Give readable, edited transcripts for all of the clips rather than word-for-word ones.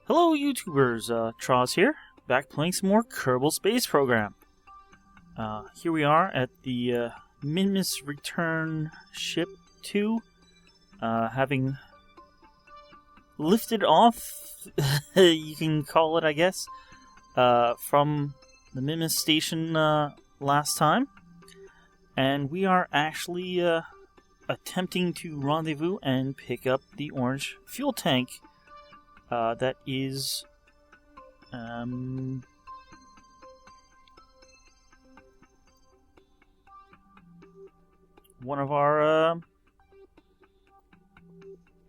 Hello YouTubers, Troz here, back playing some more Kerbal Space Program. Here we are at the Minmus return ship 2, having lifted off, you can call it I guess, from the Minmus station last time. And we are actually attempting to rendezvous and pick up the orange fuel tank. That is one of our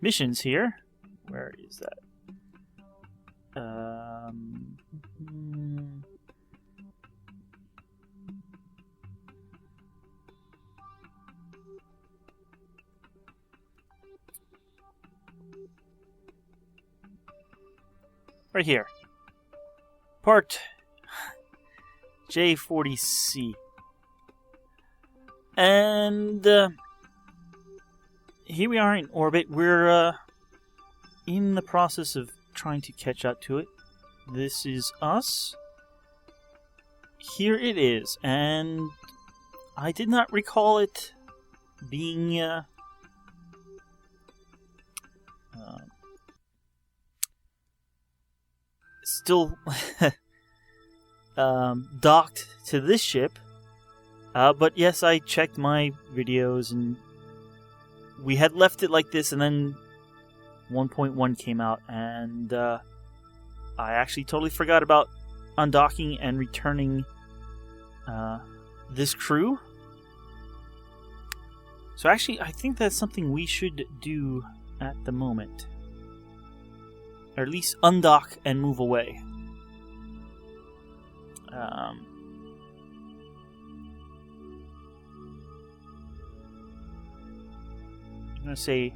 missions here. Where is that? Right here. Part J40C. And here we are in orbit. We're in the process of trying to catch up to it. This is us. Here it is. And I did not recall it being still docked to this ship, but yes, I checked my videos and we had left it like this, and then 1.1 came out, and I actually totally forgot about undocking and returning this crew. So actually, I think that's something we should do at the moment. Or at least undock and move away. I'm going to say,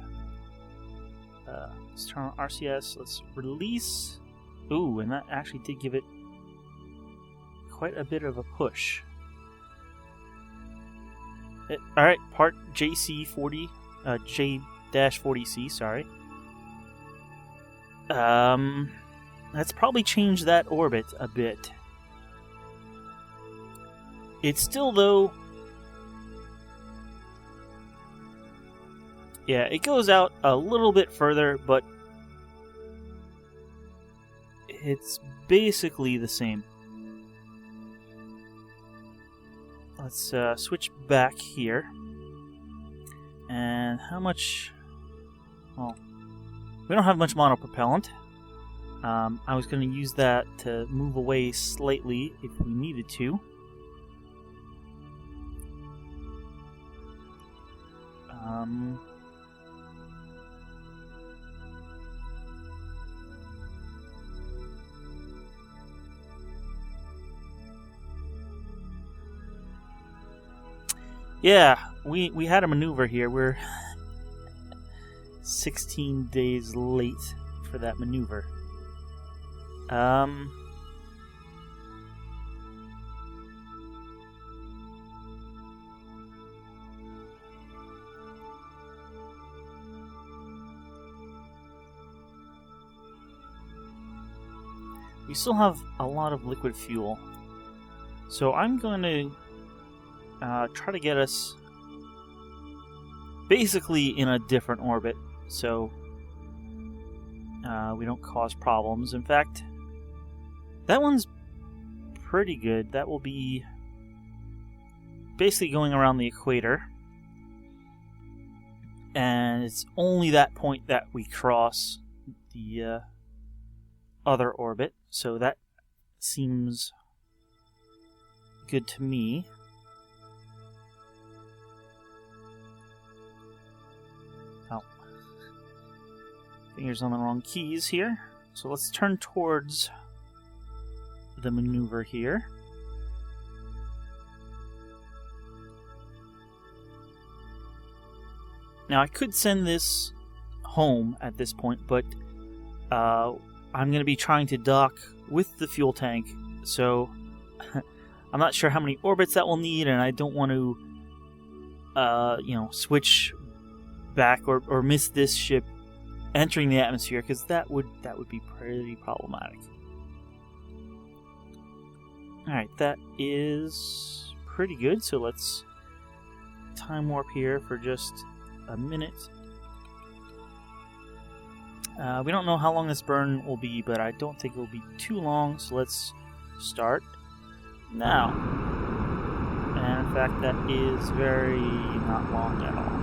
let's turn on RCS, let's release. Ooh, and that actually did give it quite a bit of a push. Alright, part JC40, J-40C, sorry. Let's probably change that orbit a bit. It's still, though... Yeah, it goes out a little bit further, but it's basically the same. Let's switch back here. And how much... Well, we don't have much monopropellant. I was going to use that to move away slightly if we needed to. Yeah, we had a maneuver here. We're 16 days late for that maneuver. We still have a lot of liquid fuel, so I'm going to try to get us basically in a different orbit, so we don't cause problems. In fact, that one's pretty good. That will be basically going around the equator, and it's only that point that we cross the other orbit, so that seems good to me. Fingers on the wrong keys here. So let's turn towards the maneuver here. Now I could send this home at this point, but I'm going to be trying to dock with the fuel tank, so I'm not sure how many orbits that will need, and I don't want to switch back or miss this ship entering the atmosphere, because that would be pretty problematic. Alright, that is pretty good, so let's time warp here for just a minute. We don't know how long this burn will be, but I don't think it will be too long, so let's start now. And in fact, that is very not long at all.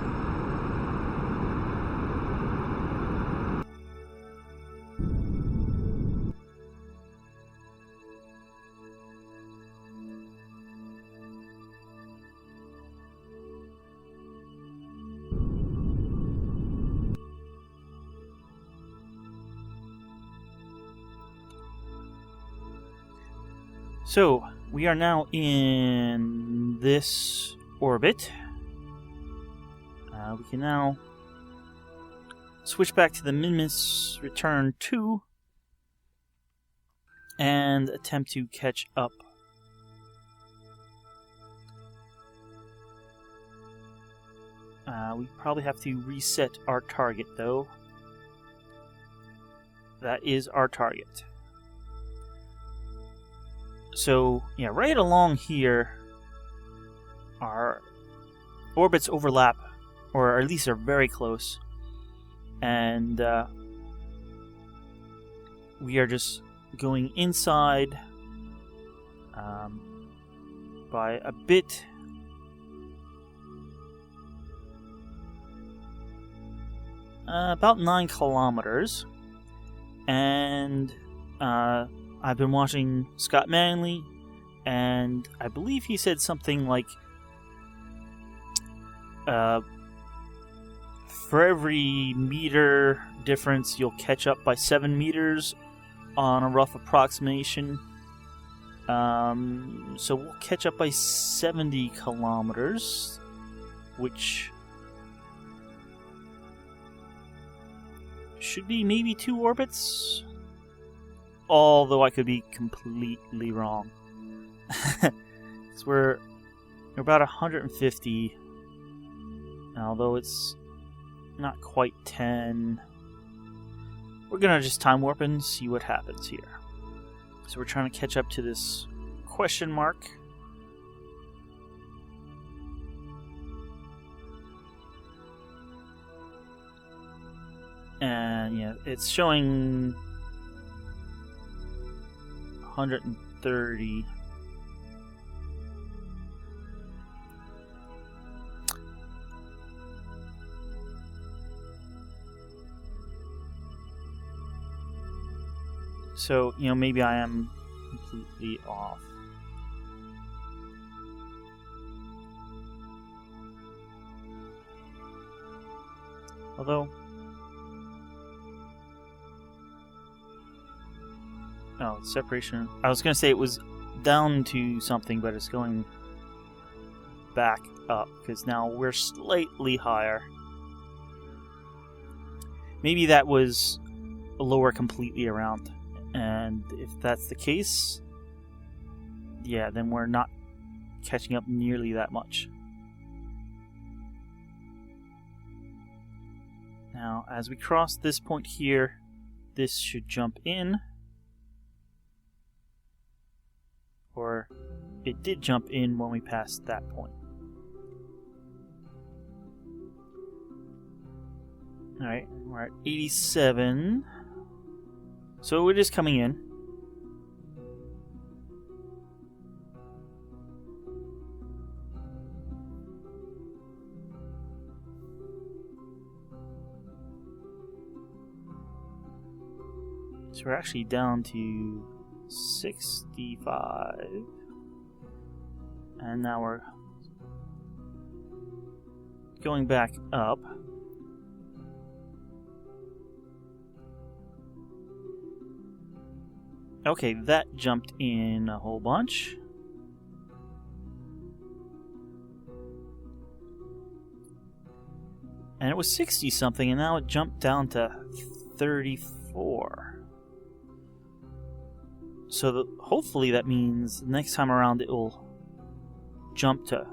So, we are now in this orbit. We can now switch back to the Minmus Return 2 and attempt to catch up. We probably have to reset our target, though. That is our target. So, yeah, right along here, our orbits overlap, or at least are very close, and we are just going inside by a bit. About 9 kilometers, and I've been watching Scott Manley, and I believe he said something like, for every meter difference, you'll catch up by 7 meters on a rough approximation. So we'll catch up by 70 kilometers, which should be maybe 2 orbits. Although I could be completely wrong. Because we're about 150. Although it's not quite 10. We're gonna just time warp and see what happens here. So we're trying to catch up to this question mark. And yeah, it's showing 130. So, maybe I am completely off. Although, oh, separation. I was going to say it was down to something, but it's going back up, because now we're slightly higher. Maybe that was lower completely around. And if that's the case, yeah, then we're not catching up nearly that much. Now, as we cross this point here, this should jump in. Or it did jump in when we passed that point. Alright, we're at 87. So it is coming in. So we're actually down to 65. And now we're going back up. Okay, that jumped in a whole bunch. And it was 60 something, and now it jumped down to 34. So hopefully that means next time around it will jump to,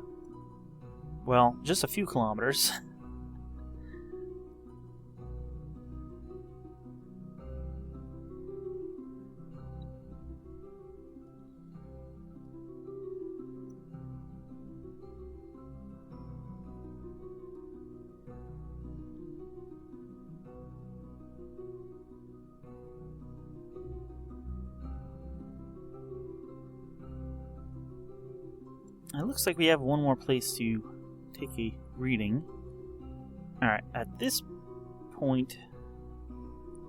well, just a few kilometers. It looks like we have one more place to take a reading. Alright, at this point,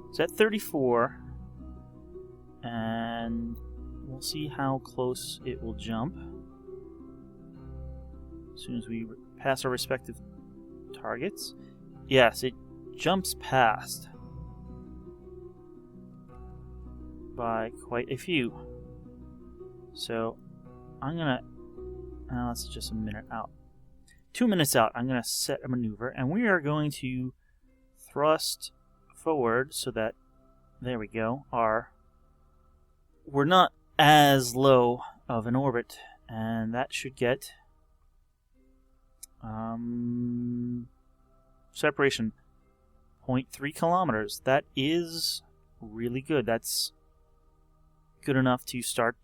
it's at 34, and we'll see how close it will jump as soon as we pass our respective targets. Yes, it jumps past by quite a few. So I'm gonna, that's just a minute out. 2 minutes out, I'm gonna set a maneuver, and we are going to thrust forward so that, there we go, we're not as low of an orbit, and that should get separation 0.3 kilometers. That is really good. That's good enough to start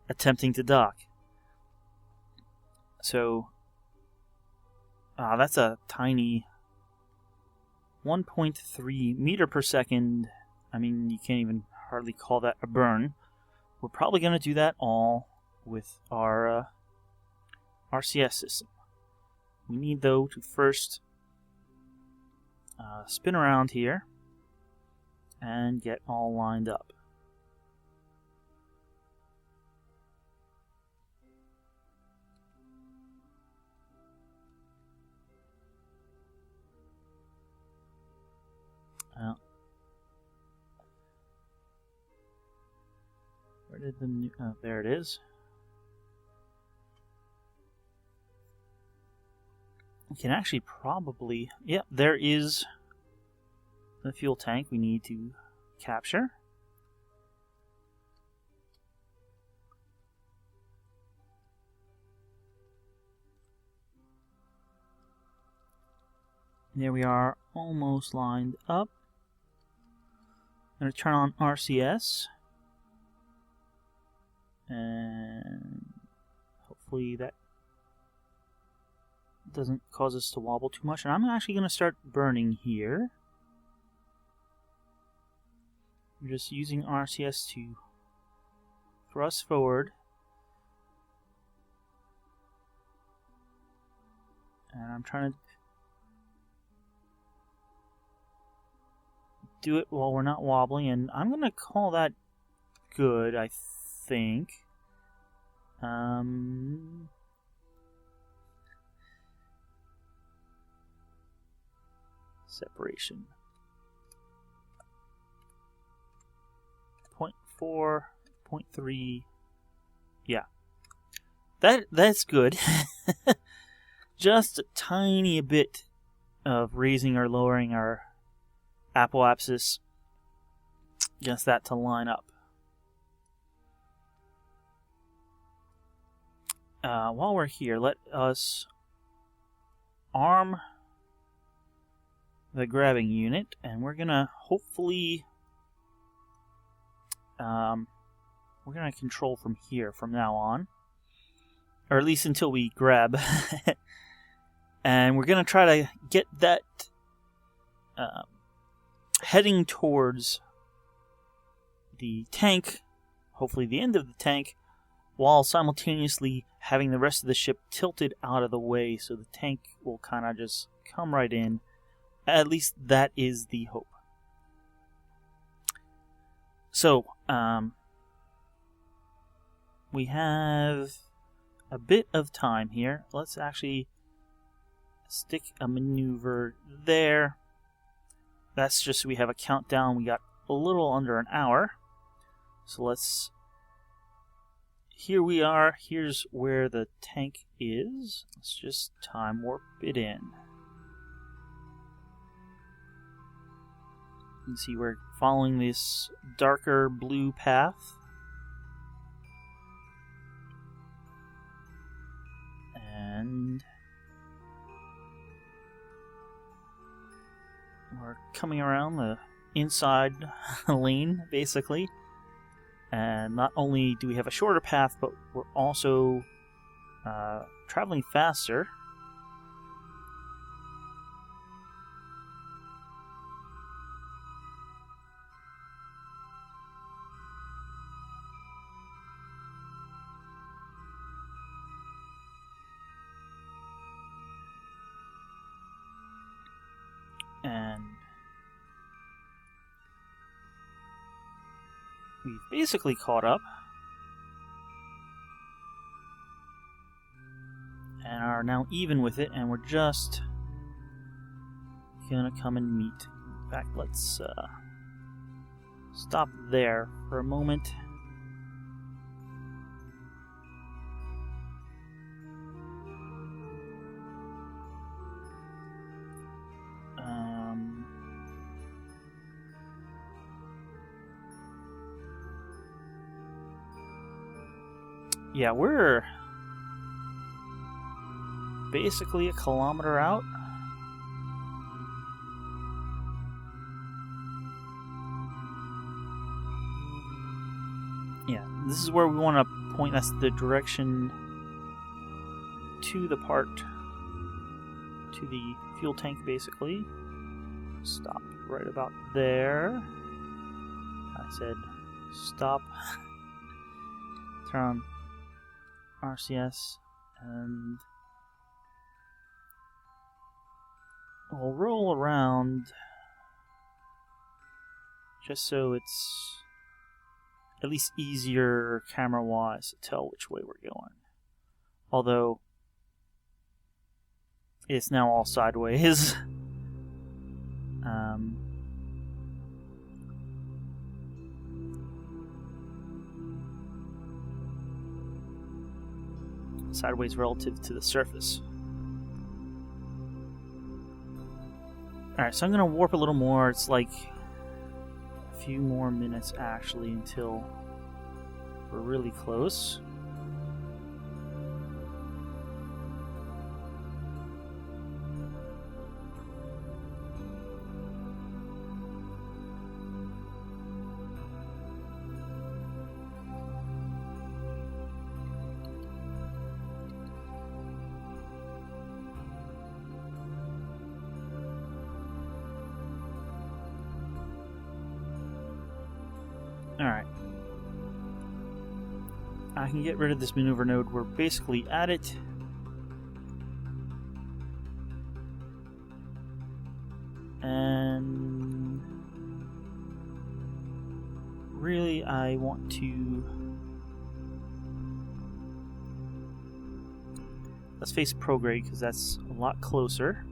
attempting to dock. So that's a tiny 1.3 meter per second. I mean, you can't even hardly call that a burn. We're probably going to do that all with our RCS system. We need, though, to first spin around here and get all lined up. Where did the there it is. We can actually probably, yep, there is the fuel tank we need to capture. There we are, almost lined up. I'm going to turn on RCS. And hopefully that doesn't cause us to wobble too much. And I'm actually going to start burning here. I'm just using RCS to thrust forward. And I'm trying to do it while we're not wobbling. And I'm going to call that good, I think. Separation 0.4, 0.3. Yeah, that's good. Just a tiny bit of raising or lowering our apoapsis, just that to line up. While we're here, let us arm the grabbing unit, and we're gonna hopefully we're gonna control from here from now on, or at least until we grab. And we're gonna try to get that heading towards the tank, hopefully the end of the tank, while simultaneously having the rest of the ship tilted out of the way so the tank will kind of just come right in. At least that is the hope. So, we have a bit of time here. Let's actually stick a maneuver there. That's just so we have a countdown. We got a little under an hour. So let's... Here we are. Here's where the tank is. Let's just time warp it in. You can see we're following this darker blue path. And we're coming around the inside lane, basically. And not only do we have a shorter path, but we're also traveling faster. And we've basically caught up. And are now even with it, and we're just gonna come and meet. In fact, let's stop there for a moment. Yeah, we're basically a kilometer out. Yeah, this is where we want to point. That's the direction to the part, to the fuel tank, basically. Stop right about there. I said stop. Turn on RCS, and we'll roll around just so it's at least easier camera-wise to tell which way we're going. Although it's now all sideways. Sideways relative to the surface. Alright, so I'm going to warp a little more. It's like a few more minutes actually until we're really close. Alright. I can get rid of this maneuver node. We're basically at it. And really I want to... Let's face prograde because that's a lot closer.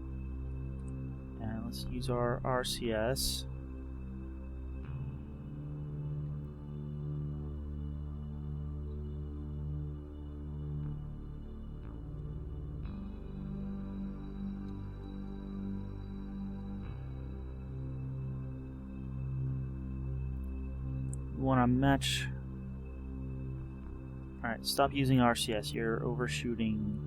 And let's use our RCS. Want to match. Alright, stop using RCS. You're overshooting.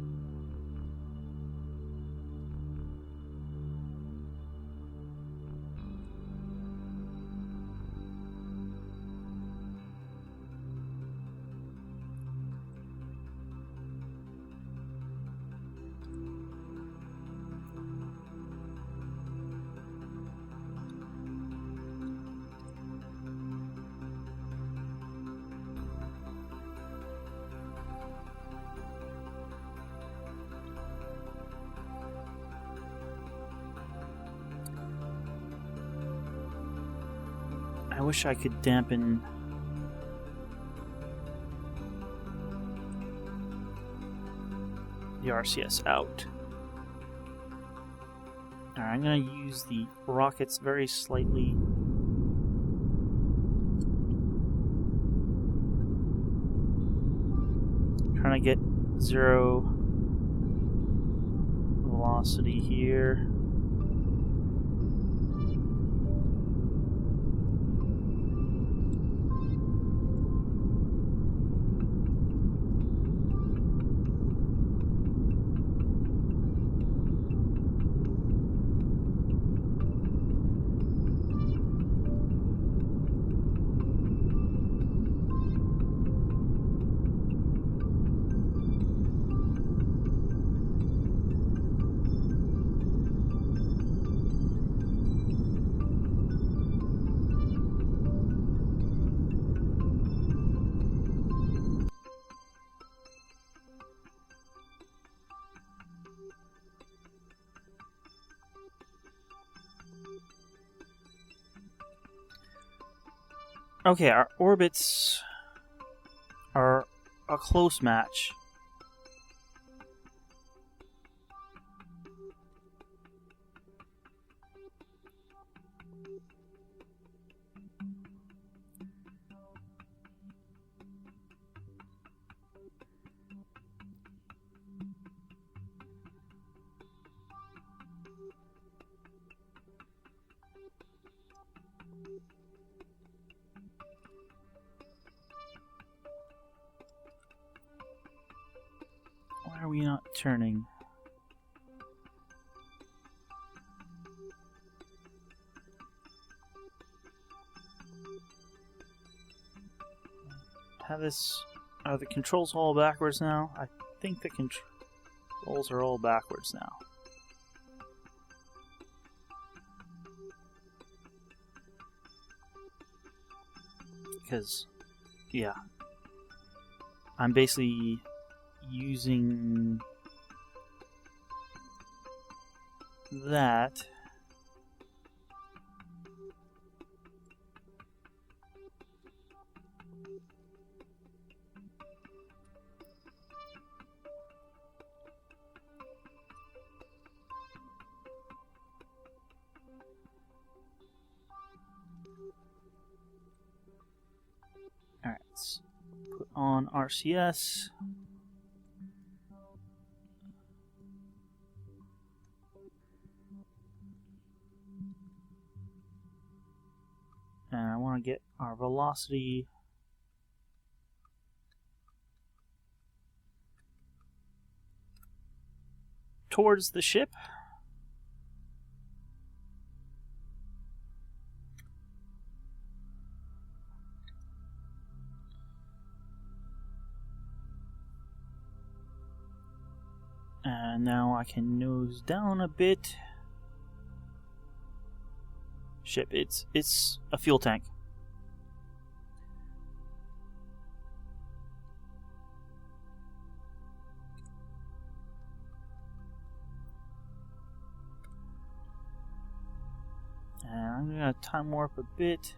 I wish I could dampen the RCS out. Alright, I'm going to use the rockets very slightly. Trying to get zero velocity here. Okay, our orbits are a close match. Why are we not turning? Have this... Are the controls all backwards now? I think the controls are all backwards now. Because, yeah. I'm basically using that Alright, let's put on RCS. And I want to get our velocity towards the ship. And now I can nose down a bit. Ship, it's a fuel tank. And I'm gonna time warp a bit,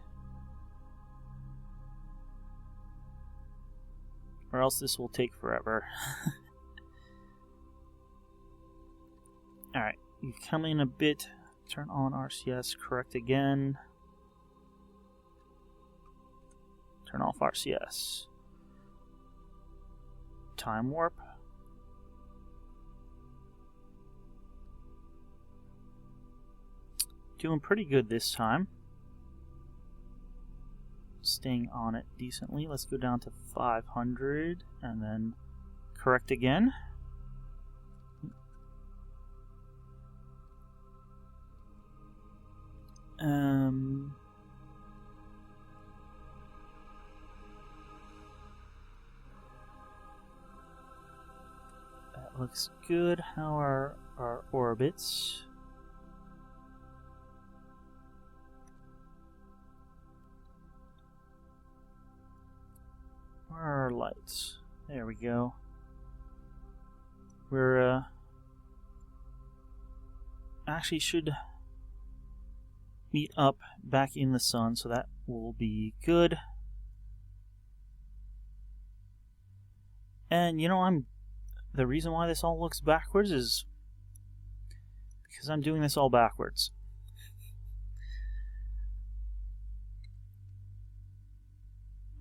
or else this will take forever. Alright, you come in a bit, turn on RCS, correct again, turn off RCS, time warp, doing pretty good this time, staying on it decently. Let's go down to 500 and then correct again. That looks good. How are our orbits? Where are our lights? There we go. We're actually should meet up back in the sun, so that will be good. And you know, the reason why this all looks backwards is because I'm doing this all backwards.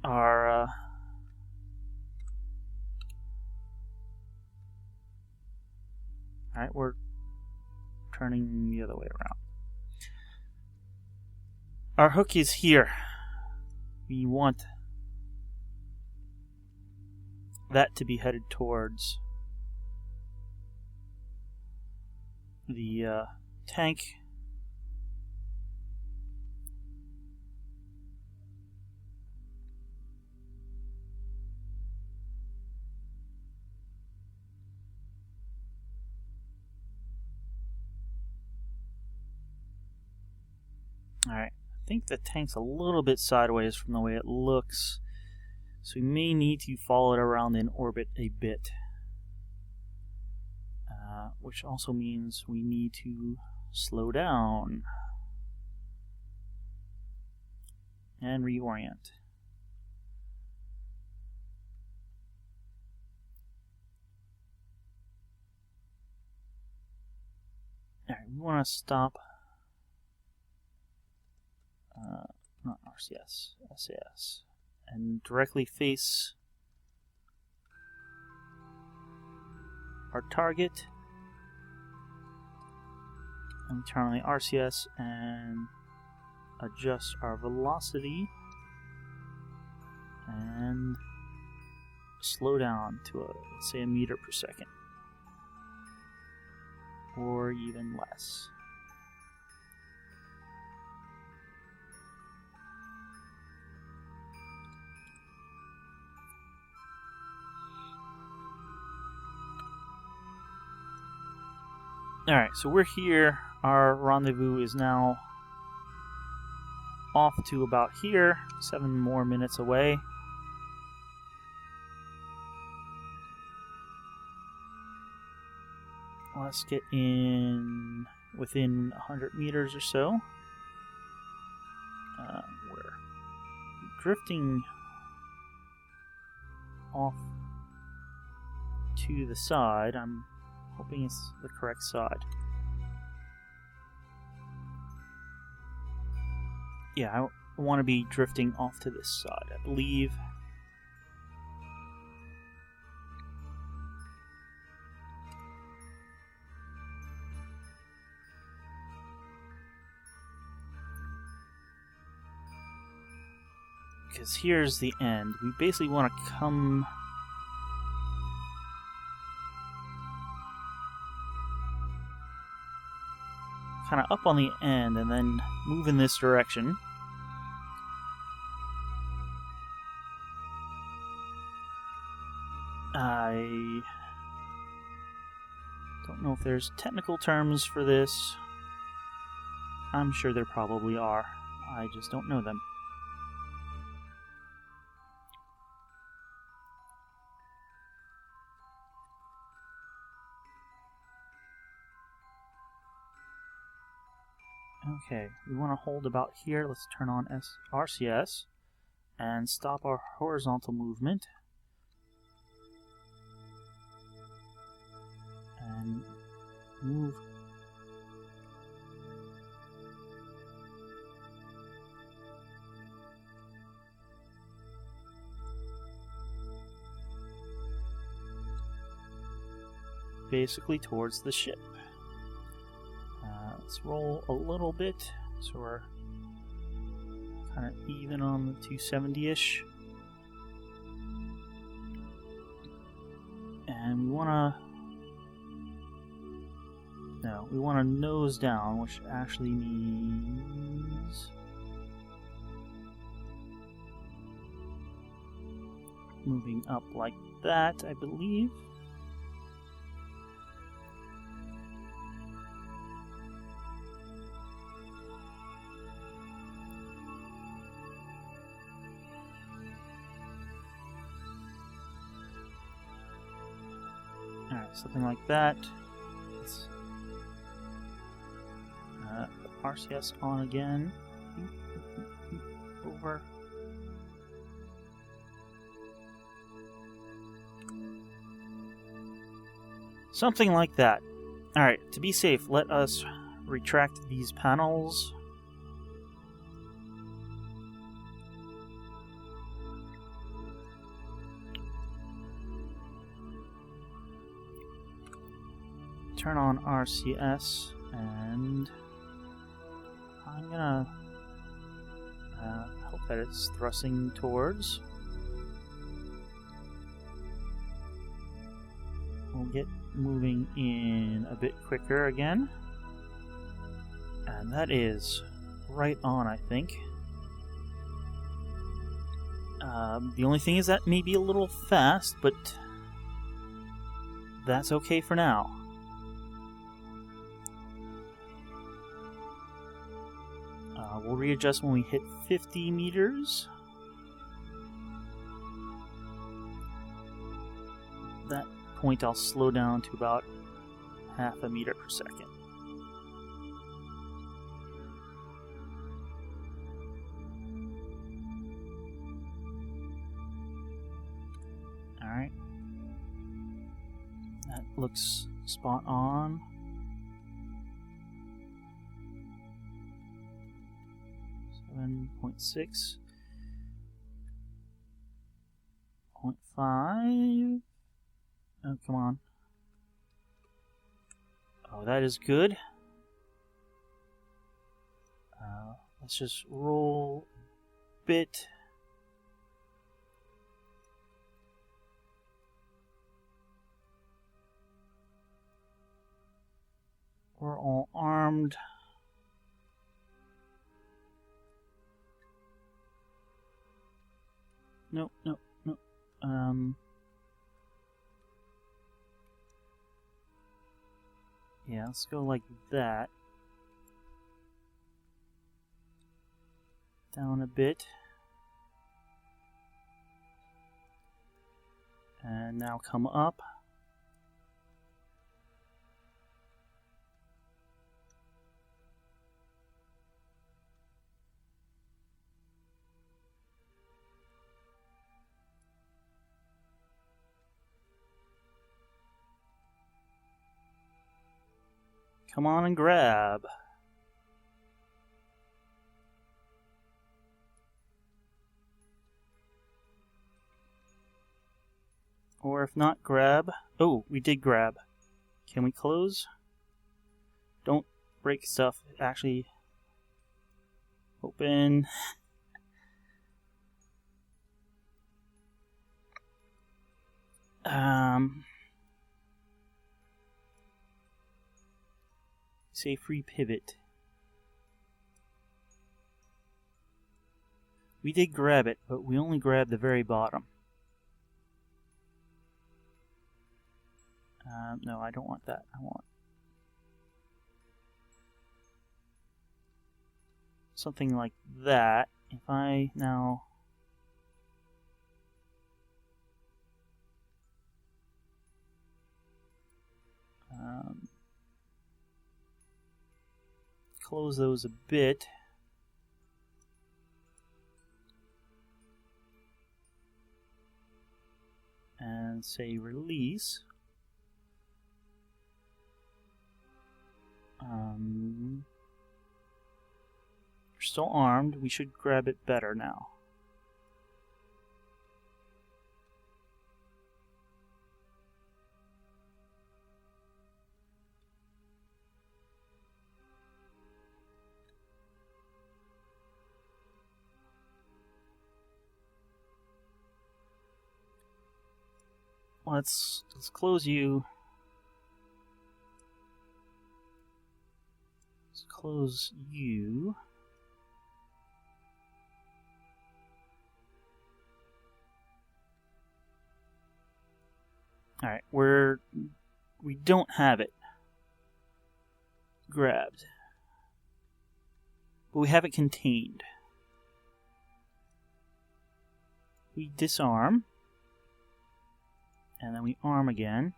Our alright, we're turning the other way around. Our hook is here. We want that to be headed towards the tank. Alright. I think the tank's a little bit sideways from the way it looks, so we may need to follow it around in orbit a bit, which also means we need to slow down. and reorient. Alright, we want to stop, not RCS, SAS, and directly face our target. And we turn on the RCS and adjust our velocity and slow down to let's say a meter per second. Or even less. Alright, so we're here. Our rendezvous is now off to about here, 7 more minutes away. Let's get in within 100 meters or so. We're drifting off to the side. I'm hoping it's the correct side. Yeah, I want to be drifting off to this side, I believe. Because here's the end. We basically want to come kind of up on the end and then move in this direction. I don't know if there's technical terms for this. I'm sure there probably are. I just don't know them. Okay, we want to hold about here. Let's turn on RCS and stop our horizontal movement. And move. Basically towards the ship. Let's roll a little bit so we're kind of even on the 270-ish. And we want to nose down, which actually means moving up like that, I believe. Alright, something like that. Let's RCS on again. Over. Something like that. Alright, to be safe, let us retract these panels. Turn on RCS, and I'm gonna hope that it's thrusting towards. We'll get moving in a bit quicker again, and that is right on, I think. The only thing is that may be a little fast, but that's okay for now. We'll readjust when we hit 50 meters. At that point, I'll slow down to about half a meter per second. Alright. That looks spot on. .6. 0.5. Oh, come on. Oh, that is good. Let's just roll a bit. We're all armed. Nope. Yeah, let's go like that. Down a bit. And now come up. Come on and grab. Or if not, grab. Oh, we did grab. Can we close? Don't break stuff. Actually, open. Say free pivot. We did grab it, but we only grabbed the very bottom. No, I don't want that. I want something like that. If I now close those a bit. And say release. We're still armed. We should grab it better now. Let's close you. Let's close you. All right, we don't have it grabbed, but we have it contained. We disarm. And then we arm again.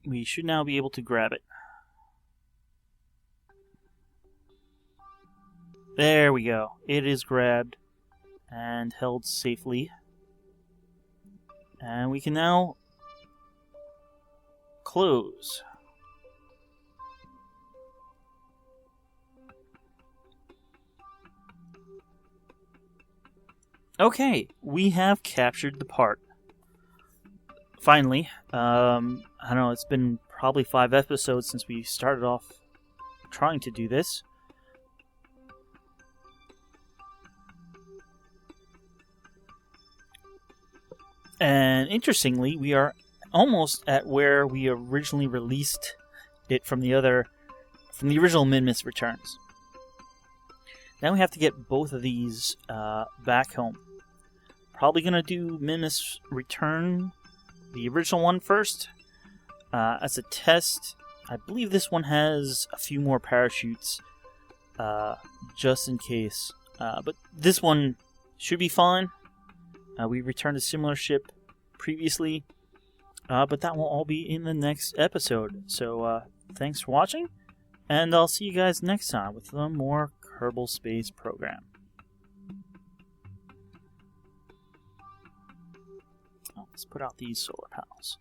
We should now be able to grab it. There we go. It is grabbed and held safely. And we can now close. Okay, we have captured the part. Finally, I don't know, it's been probably 5 episodes since we started off trying to do this. And interestingly, we are almost at where we originally released it from the original Minmus returns. Now we have to get both of these back home. Probably going to do Minmus Return, the original one first, as a test. I believe this one has a few more parachutes, just in case. But this one should be fine. We returned a similar ship previously, but that will all be in the next episode. So thanks for watching, And I'll see you guys next time with some more Kerbal Space Program. Oh, let's put out these solar panels.